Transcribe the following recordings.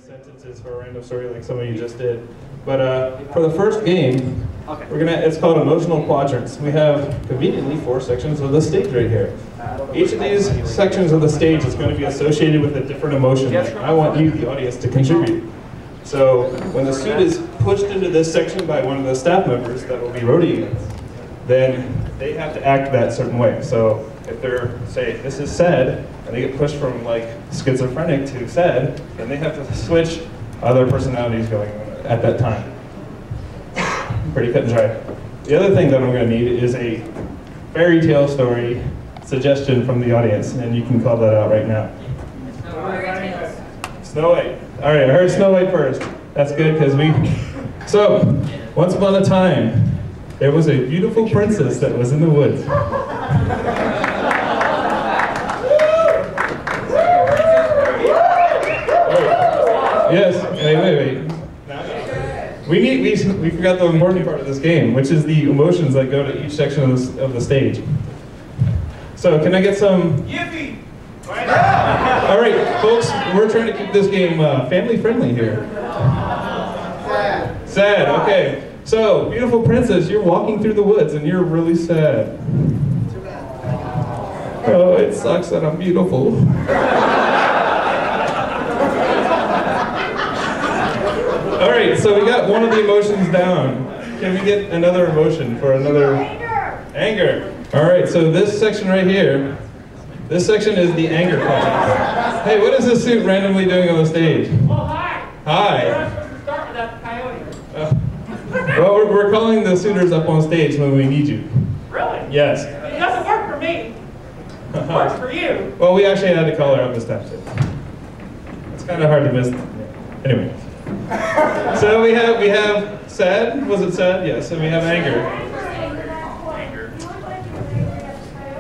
sentences for a random story like some of you just did. But for the first game, it's called Emotional Quadrants. We have conveniently 4 sections of the stage right here. Each of these sections of the stage is going to be associated with a different emotion that I want you, the audience, to contribute. So when the suit is pushed into this section by one of the staff members that will be roadieing, then they have to act that certain way. So if they're, say, this is sad, and they get pushed from like schizophrenic to sad, then they have to switch other personalities going on at that time. Pretty cut and dry. The other thing that I'm going to need is a fairy tale story suggestion from the audience, and you can call that out right now. Snow White. All right, I heard Snow White first. That's good because So, once upon a time, there was a beautiful princess that was in the woods. Yes. Wait. We forgot the important part of this game, which is the emotions that go to each section of the stage. So, can I get some? Yippee! All right, folks, we're trying to keep this game family friendly here. Sad. Okay. So, beautiful princess, you're walking through the woods and you're really sad. Oh, it sucks that I'm beautiful. All right, so we got one of the emotions down. Can we get another emotion for another? Anger. All right, so this section right here, this section is the anger quadrant. Hey, what is this suit randomly doing on the stage? Oh, hi. Hi. Start with that coyote. Well, we're calling the suitors up on stage when we need you. Really? Yes. It doesn't work for me. It works for you. Well, we actually had to call her up this time, too. It's kind of hard to miss. Anyway. So we have sad. Was it sad? Yes. And we have anger.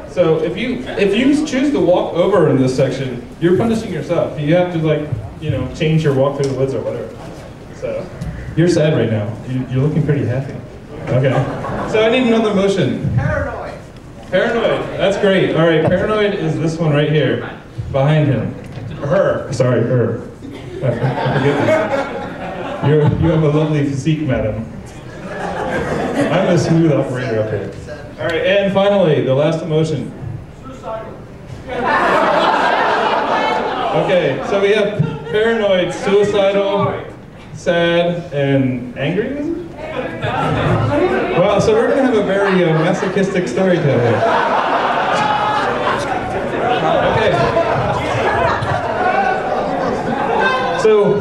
So if you choose to walk over in this section, you're punishing yourself. You have to change your walk through the woods or whatever. So you're sad right now. You're looking pretty happy. Okay. So I need another emotion. Paranoid. Paranoid. That's great. All right. Paranoid is this one right here, behind him. Her. Sorry, her. I forget this. You have a lovely physique, madam. I'm a smooth operator up here. All right, and finally, the last emotion. Suicidal. Okay, so we have paranoid, suicidal, sad, and angry, was it? Wow, so we're going to have a very masochistic storyteller here. Okay. So,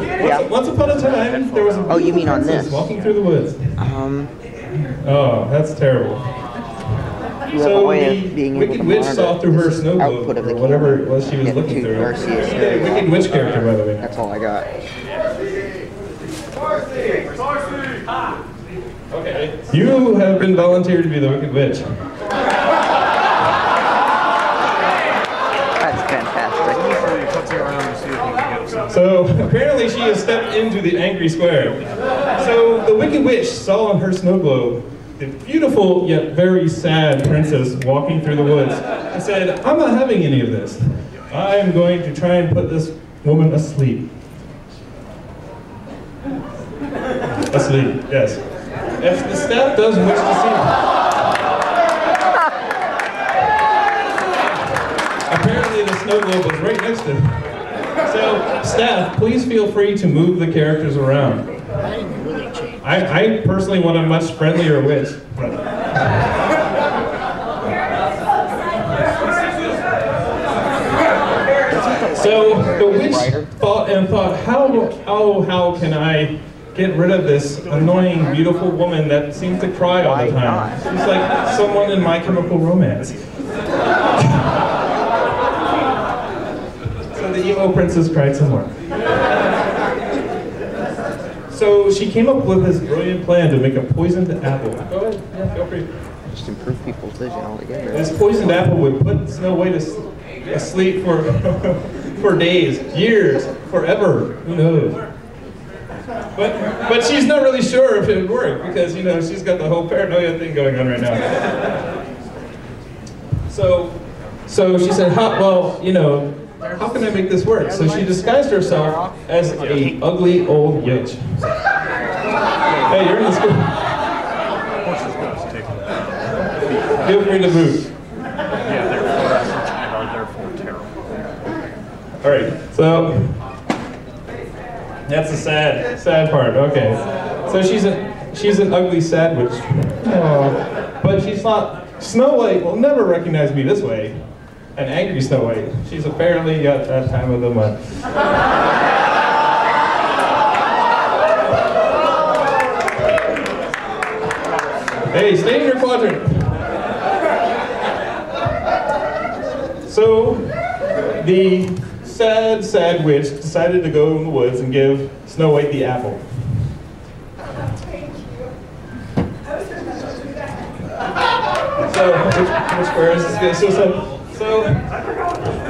once upon a time, there was a you mean on this? Walking through the woods. Oh, that's terrible. So the Wicked Witch saw through her snow globe, or whatever it was she was looking through. Wicked Witch character, by the way. That's all I got. Okay. You have been volunteered to be the Wicked Witch. That's fantastic. So apparently she has stepped into the angry square. So the Wicked Witch saw on her snow globe the beautiful yet very sad princess walking through the woods and said, I'm not having any of this. I'm going to try and put this woman asleep. Asleep, yes. If the staff does wish to see apparently the snow globe was right next to her. So, staff, please feel free to move the characters around. I personally want a much friendlier witch. So the witch thought, how can I get rid of this annoying, beautiful woman that seems to cry all the time? She's like someone in My Chemical Romance. So the emo princess cried some more. So she came up with this brilliant plan to make a poisoned apple. Go ahead, yeah, feel free. Just improve people's vision altogether. This poisoned apple would put Snow White asleep for days, years, forever. Who knows? But she's not really sure if it would work because she's got the whole paranoia thing going on right now. So she said, well, how can I make this work? So she disguised herself as a ugly old witch. Hey, you're in the school. Feel free to move. Yeah, they're fluorescent and are therefore terrible. All right, so that's the sad part. Okay, so she's an ugly sad witch. Oh, but she's not. Snow White will never recognize me this way. An angry Snow White. She's apparently at that time of the month. Hey, stay in your quadrant. So, the sad witch decided to go in the woods and give Snow White the apple. So, which square is this? Suicide? So,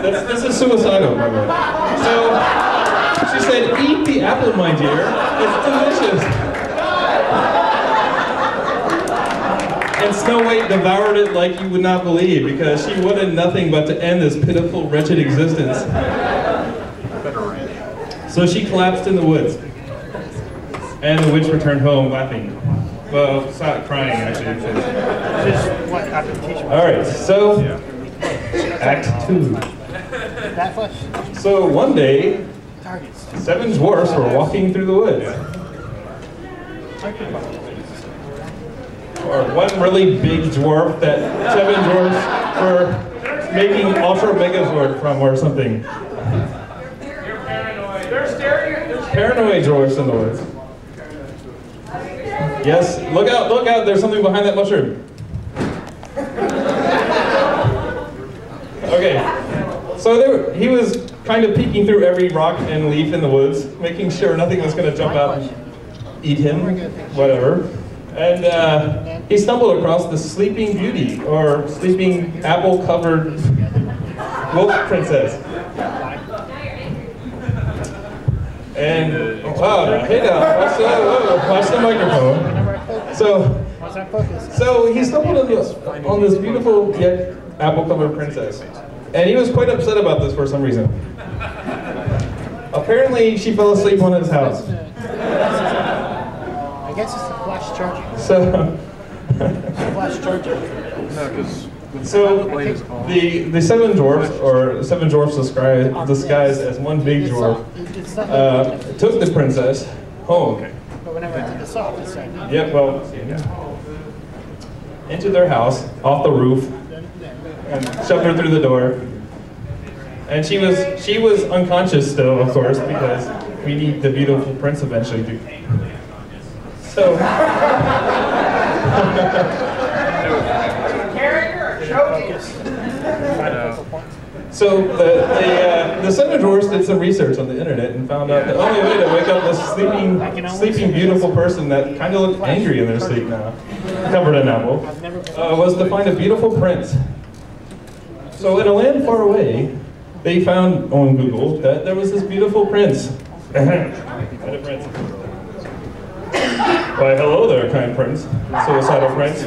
this is suicidal, by the way. So, she said, "Eat the apple, my dear. It's delicious." And Snow White devoured it like you would not believe, because she wanted nothing but to end this pitiful, wretched existence. So she collapsed in the woods. And the witch returned home laughing. Well, not crying, actually. All right, so Act 2. So one day, 7 dwarfs were walking through the woods. Or one really big dwarf that 7 dwarfs were making Ultra Megazord from or something. You're paranoid. There's Paranoid dwarfs in the woods. Yes, look out, there's something behind that mushroom. Okay, so he was kind of peeking through every rock and leaf in the woods, making sure nothing was going to jump out and eat him, whatever. And he stumbled across the Sleeping Beauty, or sleeping apple-covered wolf princess. And, wow, hey now, watch the microphone. So he stumbled on this beautiful yet apple-covered princess. And he was quite upset about this for some reason. Apparently, she fell asleep on his house. I guess it's the flash charging. So, Flash charging. No, because the 7 dwarfs, or 7 dwarfs disguised as one big dwarf, took the princess home. But whenever I did this off, it's like, Yep, well, into their house, off the roof, and shoved her through the door. And she was unconscious still, of course, because we need the beautiful prince eventually to. So. So the 7 dwarfs did some research on the internet and found out the only way to wake up this sleeping beautiful person that kind of looked angry in their sleep now, covered in apple, was to find a beautiful prince. So in a land far away, they found on Google that there was this beautiful prince. Why, hello there, kind prince. Suicidal prince.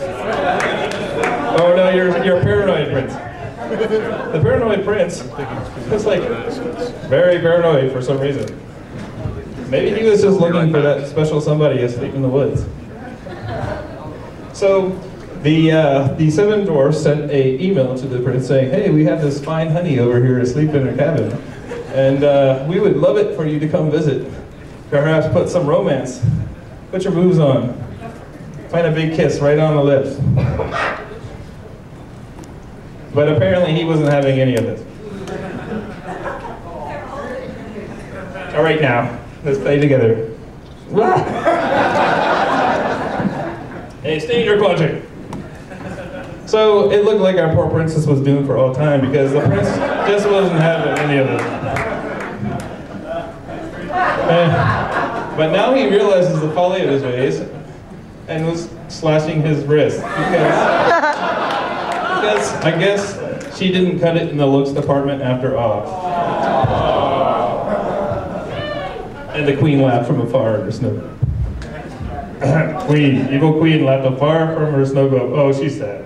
Oh no, you're a paranoid prince. The paranoid prince was like very paranoid for some reason. Maybe he was just looking for that special somebody asleep in the woods. So the 7 dwarfs sent an email to the prince saying, "Hey, we have this fine honey over here asleep in our cabin, and we would love it for you to come visit. Perhaps put some romance. Put your moves on. Find a big kiss right on the lips." But apparently he wasn't having any of this. All right now, let's play together. Hey, stay in your quadrant. So it looked like our poor princess was doomed for all time because the prince just wasn't having any of this. But now he realizes the folly of his ways and was slashing his wrist because I guess she didn't cut it in the looks department after all. And the queen laughed from afar at her snow globe. Queen, evil queen laughed afar from her snow globe. Oh, she's sad.